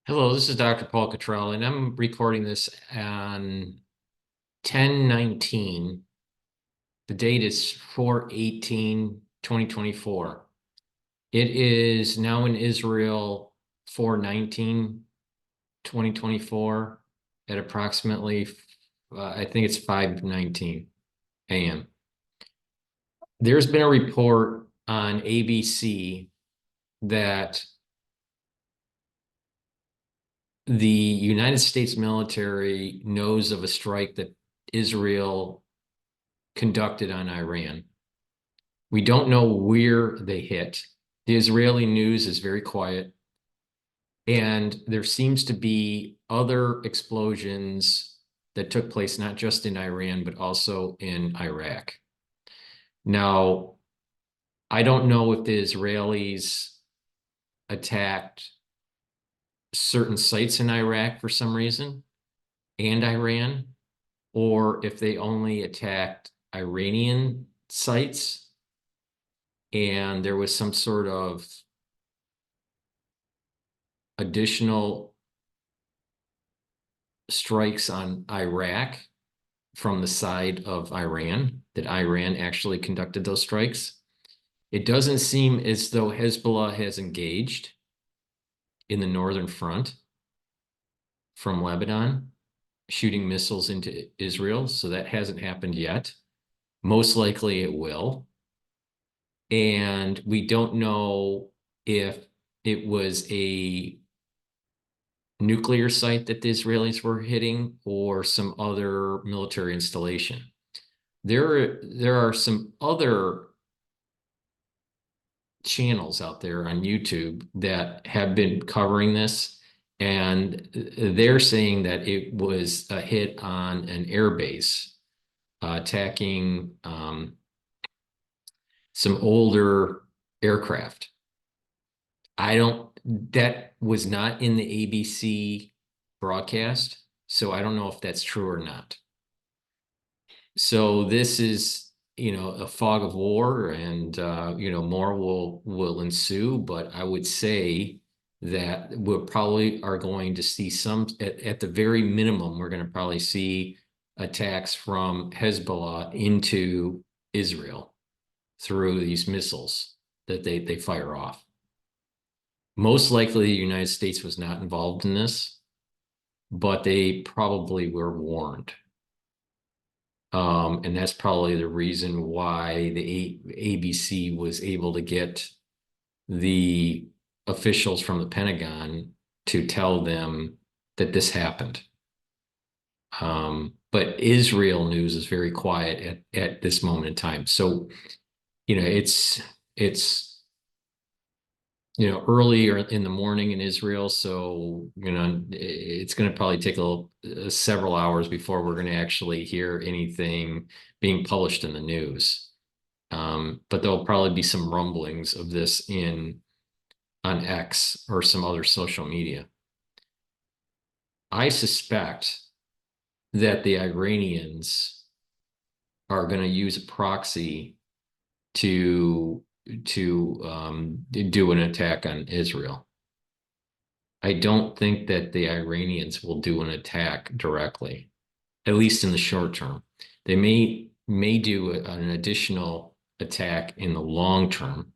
Hello, this is Dr. Paul Cottrell, and I'm recording this on 10/19. The date is 4/18/2024. It is now in Israel 4/19/2024 at approximately, I think it's 5:19 a.m. There's been a report on ABC that the United States military knows of a strike that Israel conducted on Iran. We don't know where they hit. The Israeli news is very quiet, and there seems to be other explosions that took place not just in Iran, but also in Iraq. Now, I don't know if the Israelis attacked certain sites in Iraq for some reason and Iran, or if they only attacked Iranian sites and there was some sort of additional strikes on Iraq from the side of Iran, that Iran actually conducted those strikes. It doesn't seem as though Hezbollah has engaged in the northern front from Lebanon, shooting missiles into Israel. So that hasn't happened yet. Most likely it will. And we don't know if it was a nuclear site that the Israelis were hitting or some other military installation. There are some other channels out there on YouTube that have been covering this, and they're saying that it was a hit on an air base, attacking some older aircraft. That was not in the ABC broadcast, so I don't know if that's true or not. So this is, a fog of war, and more will ensue. But I would say that we probably are going to see some, at the very minimum, we're going to probably see attacks from Hezbollah into Israel through these missiles that they fire off. Most likely, the United States was not involved in this, but they probably were warned. And that's probably the reason why the ABC was able to get the officials from the Pentagon to tell them that this happened. But Israel news is very quiet at this moment in time. So, it's earlier in the morning in Israel. So, it's going to probably take several hours before we're going to actually hear anything being published in the news. But there'll probably be some rumblings of this on X or some other social media. I suspect that the Iranians are going to use a proxy to do an attack on Israel. I don't think that the Iranians will do an attack directly, at least in the short term. They may do an additional attack in the long term,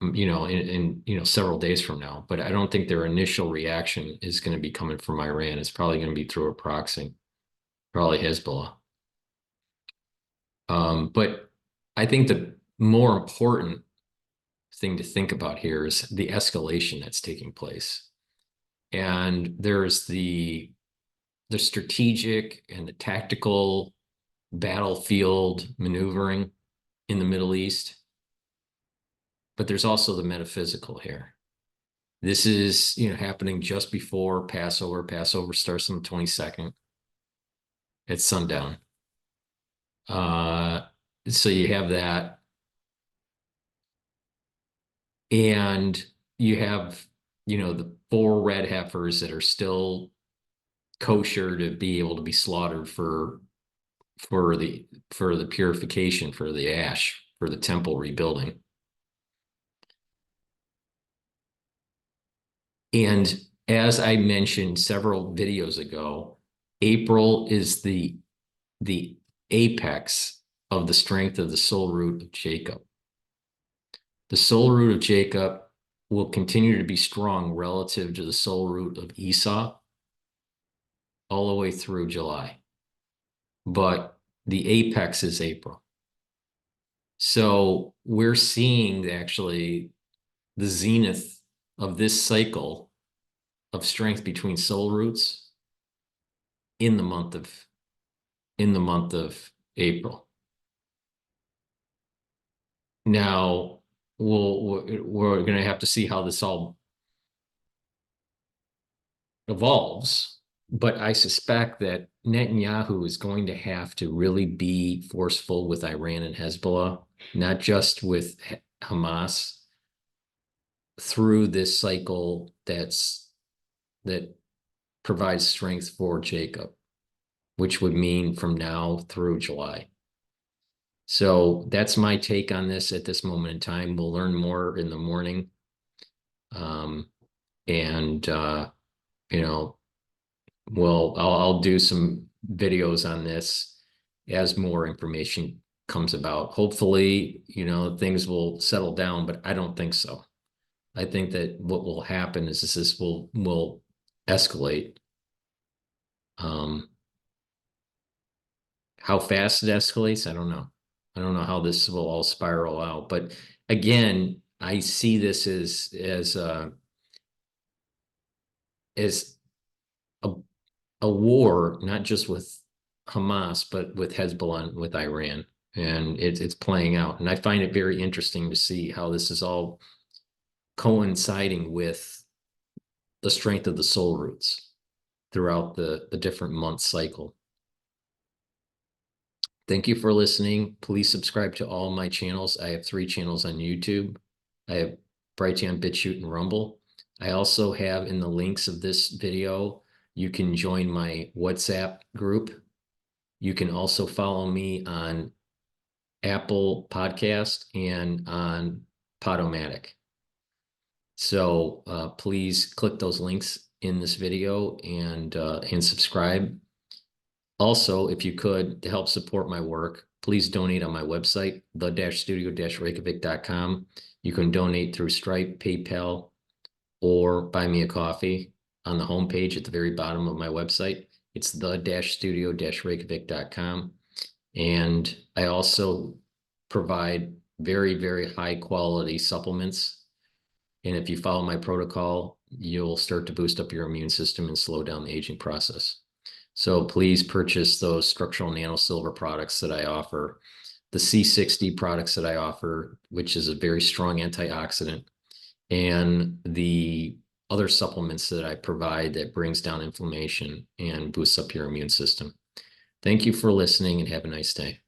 in several days from now. But I don't think their initial reaction is going to be coming from Iran. It's probably going to be through a proxy, probably Hezbollah. But I think the more important thing to think about here is the escalation that's taking place. And there's the strategic and the tactical battlefield maneuvering in the Middle East, but there's also the metaphysical here. This is, happening just before Passover. Passover starts on the 22nd at sundown. So you have that. And you have, the 4 red heifers that are still kosher to be able to be slaughtered for the purification, for the ash, for the temple rebuilding. And as I mentioned several videos ago, April is the apex of the strength of the soul root of Jacob. The soul root of Jacob will continue to be strong relative to the soul root of Esau all the way through July. But the apex is April. So we're seeing actually the zenith of this cycle of strength between soul roots in the month of April. Now we're going to have to see how this all evolves, but I suspect that Netanyahu is going to have to really be forceful with Iran and Hezbollah, not just with Hamas, through this cycle that provides strength for Jacob, which would mean from now through July. So that's my take on this at this moment in time. We'll learn more in the morning. And you know, I'll do some videos on this as more information comes about. Hopefully, things will settle down, but I don't think so. I think that what will happen is this will escalate. How fast it escalates, I don't know. I don't know how this will all spiral out. But again, I see this as a war, not just with Hamas, but with Hezbollah and with Iran. And it's playing out. And I find it very interesting to see how this is all coinciding with the strength of the soul roots throughout the different month cycle. Thank you for listening. Please subscribe to all my channels. I have 3 channels on YouTube. I have Brighteon, Bitchute, and Rumble. I also have in the links of this video, you can join my WhatsApp group. You can also follow me on Apple Podcast and on Podomatic. So please click those links in this video and subscribe. Also, if you could, to help support my work, please donate on my website, the-studio-reykjavik.com. You can donate through Stripe, PayPal, or buy me a coffee on the homepage at the very bottom of my website. It's the-studio-reykjavik.com. And I also provide very, very high quality supplements. And if you follow my protocol, you'll start to boost up your immune system and slow down the aging process. So please purchase those structural nano silver products that I offer, the C60 products that I offer, which is a very strong antioxidant, and the other supplements that I provide that brings down inflammation and boosts up your immune system. Thank you for listening and have a nice day.